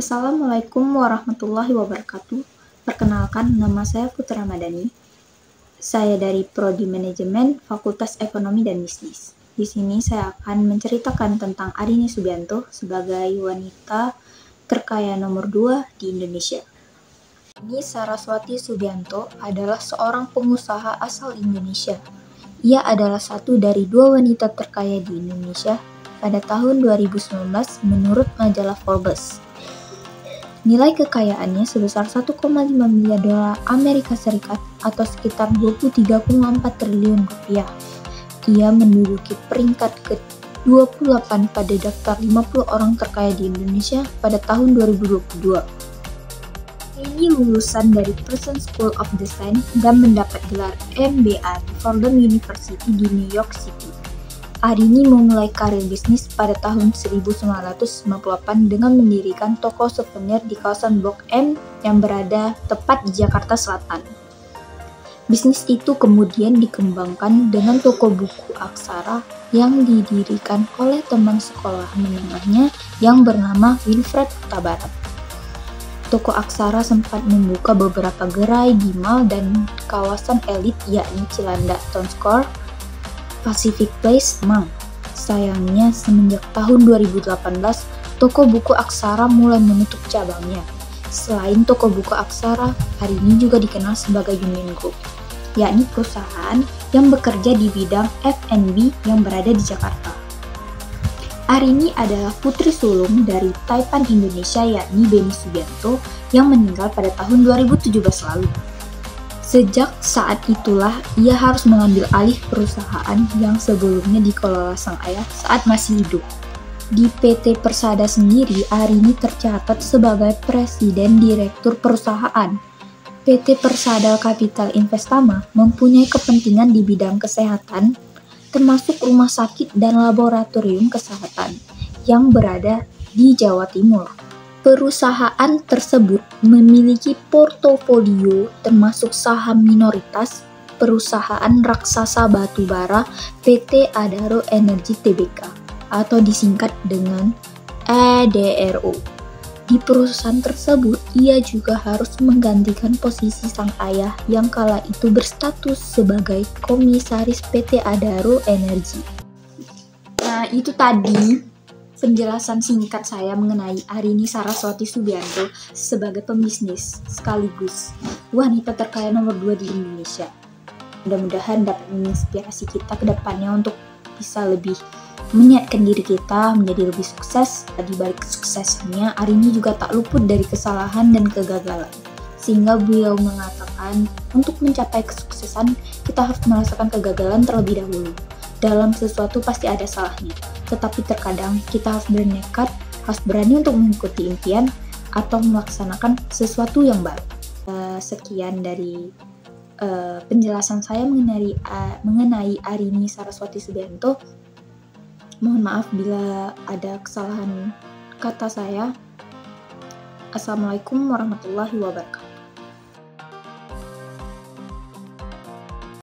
Assalamualaikum warahmatullahi wabarakatuh. Perkenalkan, nama saya Putra Madani. Saya dari Prodi Manajemen Fakultas Ekonomi dan Bisnis. Di sini saya akan menceritakan tentang Arini Subianto sebagai wanita terkaya nomor 2 di Indonesia. Arini Saraswati Subianto adalah seorang pengusaha asal Indonesia. Ia adalah satu dari 2 wanita terkaya di Indonesia pada tahun 2019 menurut majalah Forbes. Nilai kekayaannya sebesar 1,5 miliar dolar Amerika Serikat atau sekitar 23,4 triliun rupiah. Ia menduduki peringkat ke-28 pada daftar 50 orang terkaya di Indonesia pada tahun 2022. Ini lulusan dari Pearson School of Design dan mendapat gelar MBA di Fordham University di New York City. Arini memulai karir bisnis pada tahun 1998 dengan mendirikan toko souvenir di kawasan Blok M yang berada tepat di Jakarta Selatan. Bisnis itu kemudian dikembangkan dengan toko buku aksara yang didirikan oleh teman sekolah menengahnya yang bernama Wilfred Huta Barat. Toko aksara sempat membuka beberapa gerai di mall dan kawasan elit yakni Cilandak Town Square, Pacific Place, Mang. Sayangnya, semenjak tahun 2018, toko buku aksara mulai menutup cabangnya. Selain toko buku aksara, Arini juga dikenal sebagai Union Group, yakni perusahaan yang bekerja di bidang F&B yang berada di Jakarta. Arini adalah putri sulung dari Taipan Indonesia yakni Beni Subianto yang meninggal pada tahun 2017 lalu. Sejak saat itulah ia harus mengambil alih perusahaan yang sebelumnya dikelola sang ayah saat masih hidup. Di PT Persada sendiri, Arini tercatat sebagai Presiden Direktur Perusahaan. PT Persada Capital Investama mempunyai kepentingan di bidang kesehatan, termasuk rumah sakit dan laboratorium kesehatan yang berada di Jawa Timur. Perusahaan tersebut memiliki portofolio termasuk saham minoritas perusahaan raksasa batubara PT Adaro Energi Tbk atau disingkat dengan ADRO. Di perusahaan tersebut, ia juga harus menggantikan posisi sang ayah yang kala itu berstatus sebagai komisaris PT Adaro Energi. Nah, itu tadi penjelasan singkat saya mengenai Arini Saraswati Subianto sebagai pembisnis sekaligus wanita terkaya nomor 2 di Indonesia. Mudah-mudahan dapat menginspirasi kita ke depannya untuk bisa lebih menyiapkan diri kita menjadi lebih sukses. Di balik kesuksesannya, Arini juga tak luput dari kesalahan dan kegagalan. Sehingga beliau mengatakan, untuk mencapai kesuksesan, kita harus merasakan kegagalan terlebih dahulu. Dalam sesuatu pasti ada salahnya, tetapi terkadang kita harus bernekat, harus berani untuk mengikuti impian atau melaksanakan sesuatu yang baru. Sekian dari penjelasan saya mengenai Arini Saraswati Subianto. Mohon maaf bila ada kesalahan kata saya. Assalamualaikum warahmatullahi wabarakatuh.